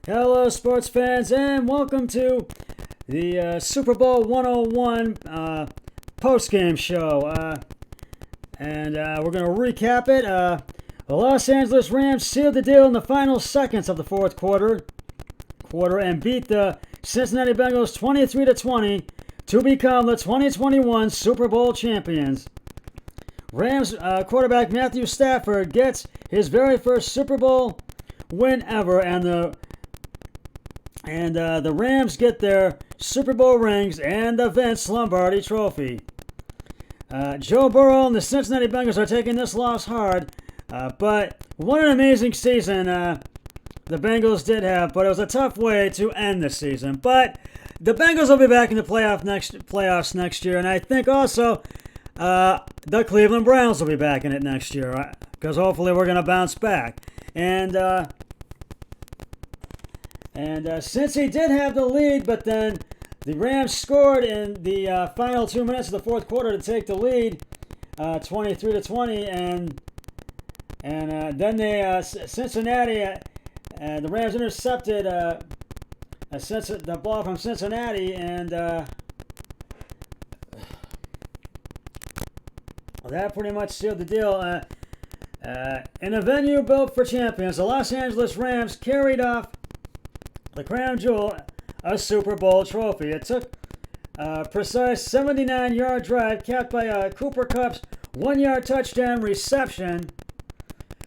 Hello, sports fans, and welcome to the Super Bowl 101 post-game show. We're going to recap it. The Los Angeles Rams sealed the deal in the final seconds of the fourth quarter and beat the Cincinnati Bengals 23-20 to become the 2021 Super Bowl champions. Rams quarterback Matthew Stafford gets his very first Super Bowl win ever, and the Rams get their Super Bowl rings and the Vince Lombardi Trophy. Joe Burrow and the Cincinnati Bengals are taking this loss hard, but what an amazing season the Bengals did have, but it was a tough way to end the season. But the Bengals will be back in the playoffs next year, and I think also the Cleveland Browns will be back in it next year, because hopefully we're going to bounce back. And since he did have the lead, but then the Rams scored in the final 2 minutes of the fourth quarter to take the lead, 23-20, and then Cincinnati, the Rams intercepted the ball from Cincinnati, and that pretty much sealed the deal. In a venue built for champions, the Los Angeles Rams carried off the crown jewel, a Super Bowl trophy. It took a precise 79-yard drive capped by Cooper Kupp's 1-yard touchdown reception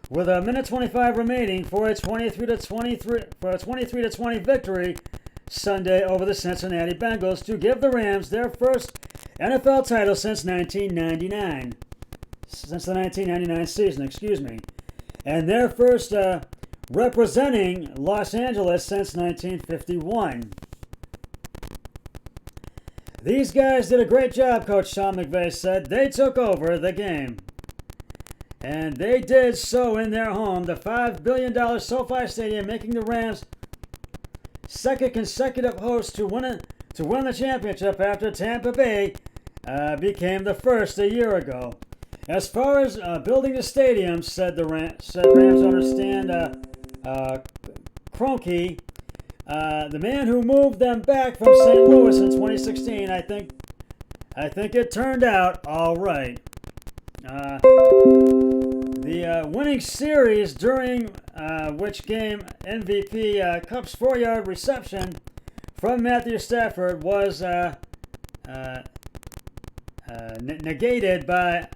with a minute 25 remaining for a 23-20 victory Sunday over the Cincinnati Bengals to give the Rams their first NFL title since the 1999 season, and their first representing Los Angeles since 1951. These guys did a great job, Coach Sean McVay said. They took over the game. And they did so in their home, the $5 billion SoFi Stadium, making the Rams second consecutive host to win the championship after Tampa Bay became the first a year ago. As far as building the stadium, said Rams owner Stan Kroenke, the man who moved them back from St. Louis in 2016, I think it turned out all right. The winning series, during which game MVP Kupp's 4-yard reception from Matthew Stafford was negated by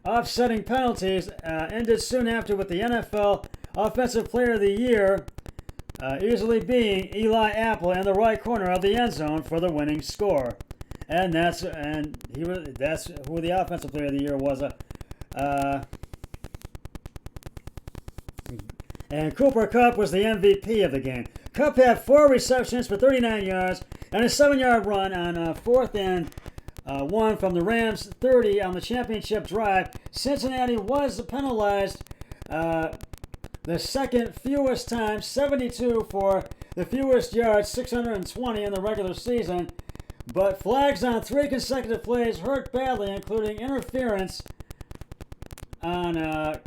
offsetting penalties, ended soon after with the NFL Offensive Player of the Year easily being Eli Apple in the right corner of the end zone for the winning score, and that's who the Offensive Player of the Year was. And Cooper Kupp was the MVP of the game. Kupp had 4 receptions for 39 yards and a 7-yard run on 4th and 1 from the Rams' 30 on the championship drive. Cincinnati was penalized the second fewest times, 72 for the fewest yards, 620 in the regular season. But flags on 3 consecutive plays hurt badly, including interference on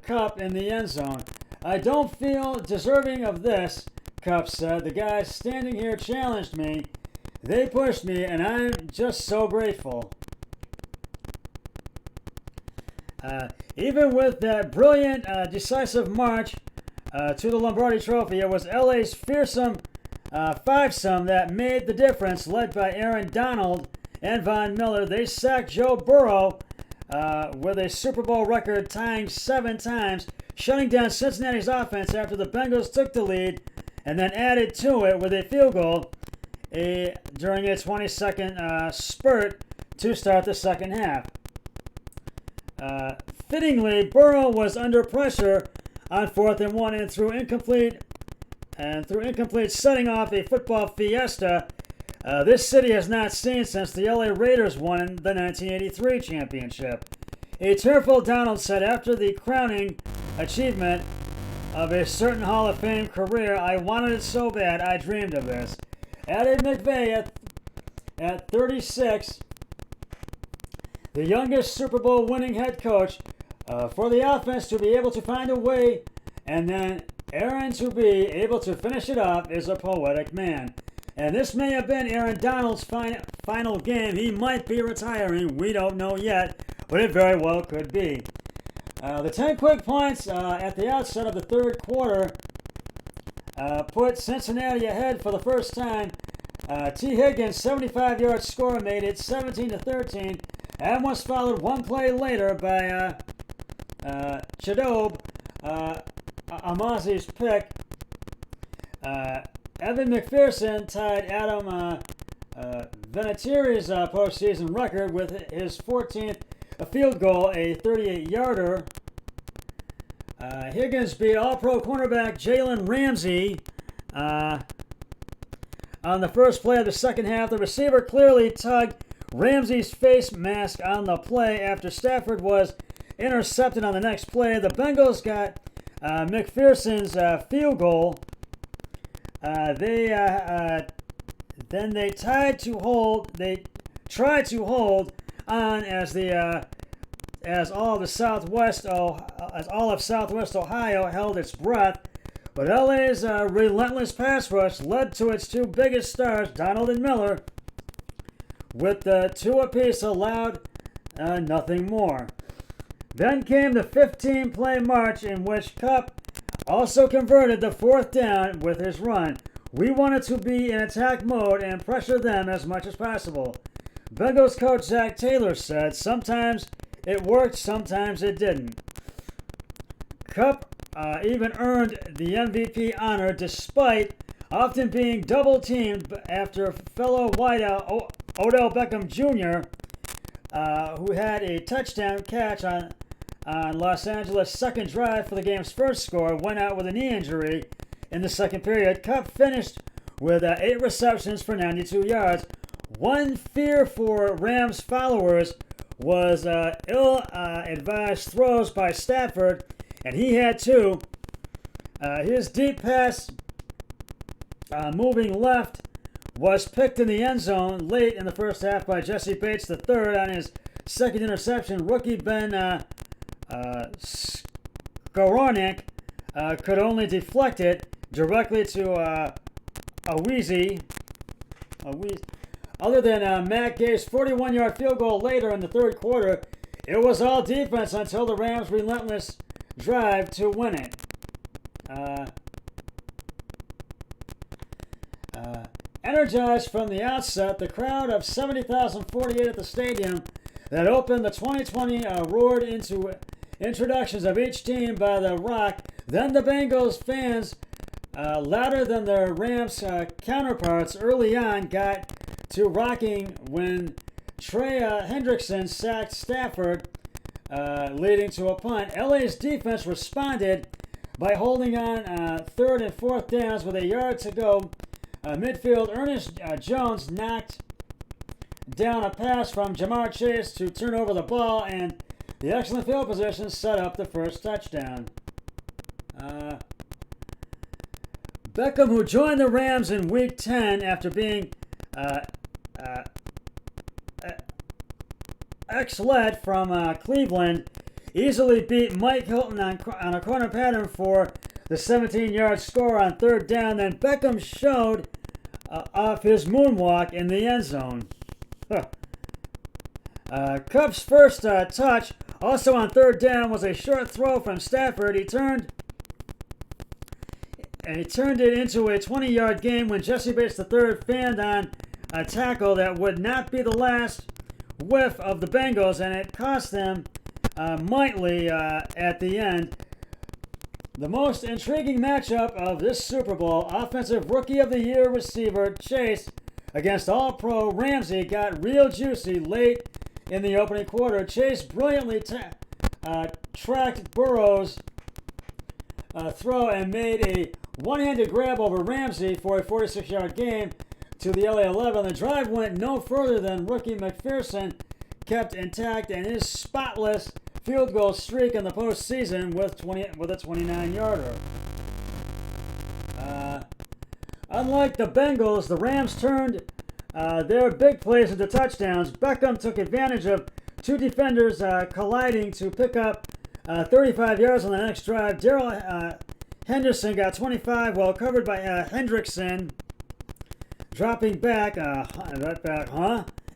Kupp in the end zone. I don't feel deserving of this, Kupp said. The guys standing here challenged me. They pushed me, and I'm just so grateful. Even with that brilliant, decisive march to the Lombardi Trophy, it was LA's fearsome fivesome that made the difference, led by Aaron Donald and Von Miller. They sacked Joe Burrow with a Super Bowl record tying 7 times, shutting down Cincinnati's offense after the Bengals took the lead and then added to it with a field goal during a 20-second spurt to start the second half. Fittingly, Burrow was under pressure on 4th and 1 and through incomplete setting off a football fiesta this city has not seen since the LA Raiders won the 1983 championship. A tearful Donald said after the crowning achievement of a certain Hall of Fame career, "I wanted it so bad, I dreamed of this." Added McVay at 36, the youngest Super Bowl winning head coach, for the offense to be able to find a way and then Aaron to be able to finish it off is a poetic man. And this may have been Aaron Donald's final game. He might be retiring. We don't know yet, but it very well could be. The 10 quick points at the outset of the third quarter put Cincinnati ahead for the first time. T. Higgins' 75-yard score made it 17-13, and was followed one play later by Chidobe Amazi's pick. Evan McPherson tied Adam Vinatieri's postseason record with his 14th field goal, a 38-yarder. Higgins beat All-Pro cornerback Jalen Ramsey on the first play of the second half. The receiver clearly tugged Ramsey's face mask on the play after Stafford was intercepted on the next play. The Bengals got McPherson's field goal. Then they tried to hold on as all of Southwest Ohio held its breath. But LA's relentless pass rush led to its two biggest stars, Donald and Miller, with the two apiece allowed nothing more. Then came the 15-play march in which Kupp also converted the fourth down with his run. We wanted to be in attack mode and pressure them as much as possible. Bengals coach Zach Taylor said, sometimes it worked, sometimes it didn't. Kupp even earned the MVP honor despite often being double-teamed after fellow wideout Odell Beckham Jr., who had a touchdown catch on Los Angeles' second drive for the game's first score, went out with a knee injury in the second period. Kupp finished with 8 receptions for 92 yards. One fear for Rams followers was ill-advised throws by Stafford, and he had 2. His deep pass moving left was picked in the end zone late in the first half by Jesse Bates III on his second interception. Rookie Ben Skowronek could only deflect it directly to Aweezy. Other than Matt Gase's 41-yard field goal later in the third quarter, it was all defense until the Rams' relentless drive to win it. Energized from the outset, the crowd of 70,048 at the stadium that opened the 2020 roared into introductions of each team by The Rock. Then the Bengals fans, louder than their Rams counterparts early on, got to rocking when Trey Hendrickson sacked Stafford, leading to a punt. LA's defense responded by holding on third and fourth downs with a yard to go. Midfield Ernest Jones knocked down a pass from Jamar Chase to turn over the ball, and the excellent field position set up the first touchdown. Beckham, who joined the Rams in Week 10 after being ex-led from Cleveland, easily beat Mike Hilton on a corner pattern for the 17-yard score on third down. Then Beckham showed off his moonwalk in the end zone. Kupp's first touch, also on third down, was a short throw from Stafford. He turned it into a 20-yard game when Jesse Bates III fanned on a tackle that would not be the last whiff of the Bengals, and it cost them mightily at the end. The most intriguing matchup of this Super Bowl, Offensive Rookie of the Year receiver Chase against All-Pro Ramsey, got real juicy late in the opening quarter. Chase brilliantly tracked Burrow's throw and made a one-handed grab over Ramsey for a 46-yard gain to the LA 11. The drive went no further than rookie McPherson kept intact, and his spotless field goal streak in the postseason with a 29-yarder. Unlike the Bengals, the Rams turned their big plays into touchdowns. Beckham took advantage of 2 defenders colliding to pick up 35 yards on the next drive. Darrell Henderson got 25, well covered by Hendrickson. Dropping back, right back,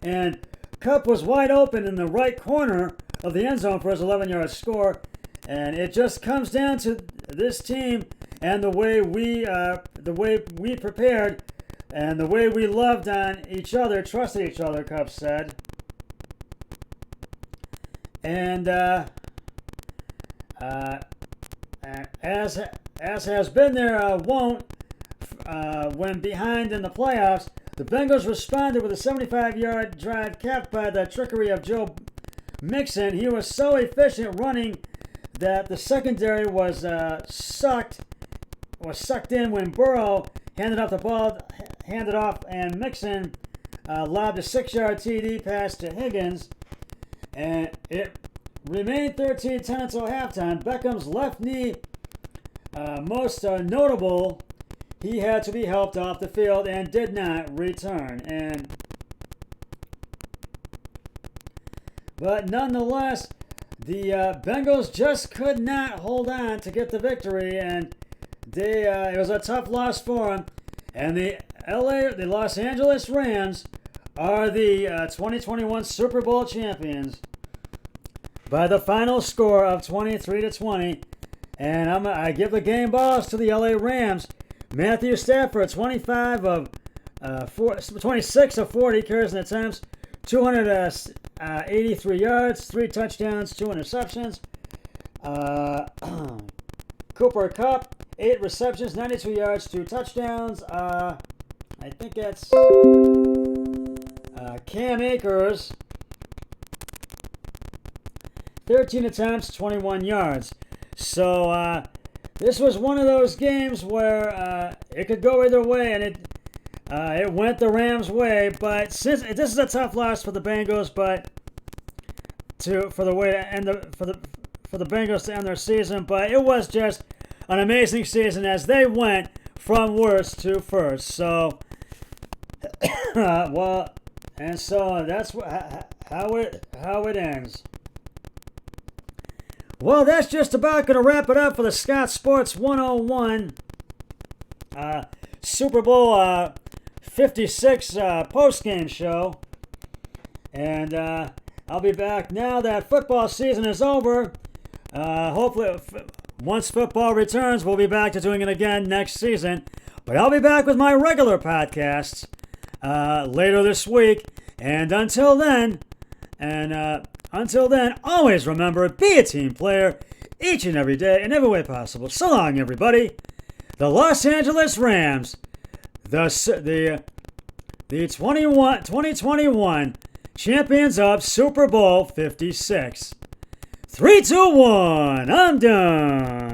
and Kupp was wide open in the right corner of the end zone for his 11-yard score. And it just comes down to this team and the way we prepared and the way we loved on each other, trusted each other, Kupp said. And as has been their wont when behind in the playoffs, the Bengals responded with a 75-yard drive capped by the trickery of Joe Mixon. He was so efficient running that the secondary was sucked in when Burrow handed off, and Mixon lobbed a 6-yard TD pass to Higgins, and it remained 13-10 until halftime. Beckham's left knee, most notable, he had to be helped off the field and did not return. But nonetheless, the Bengals just could not hold on to get the victory, and it was a tough loss for them. And the Los Angeles Rams are the 2021 Super Bowl champions by the final score of 23-20. And I give the game balls to the LA Rams. Matthew Stafford, 26 of 40 carries and attempts, 283 yards, 3 touchdowns, 2 interceptions. Cooper Kupp, 8 receptions, 92 yards, 2 touchdowns. I think that's Cam Akers, 13 attempts, 21 yards. So this was one of those games where it could go either way, and it went the Rams' way. But since this is a tough loss for the Bengals, but for the Bengals to end their season, but it was just an amazing season as they went from worst to first. So, so that's how it ends. Well, that's just about going to wrap it up for the Scott Sports 101 Super Bowl 56 post-game show. And I'll be back now that football season is over. Hopefully, once football returns, we'll be back to doing it again next season. But I'll be back with my regular podcasts later this week. And until then, always remember, be a team player each and every day in every way possible. So long, everybody. The Los Angeles Rams, the 2021 champions of Super Bowl 56. 3, 2, 1. I'm done.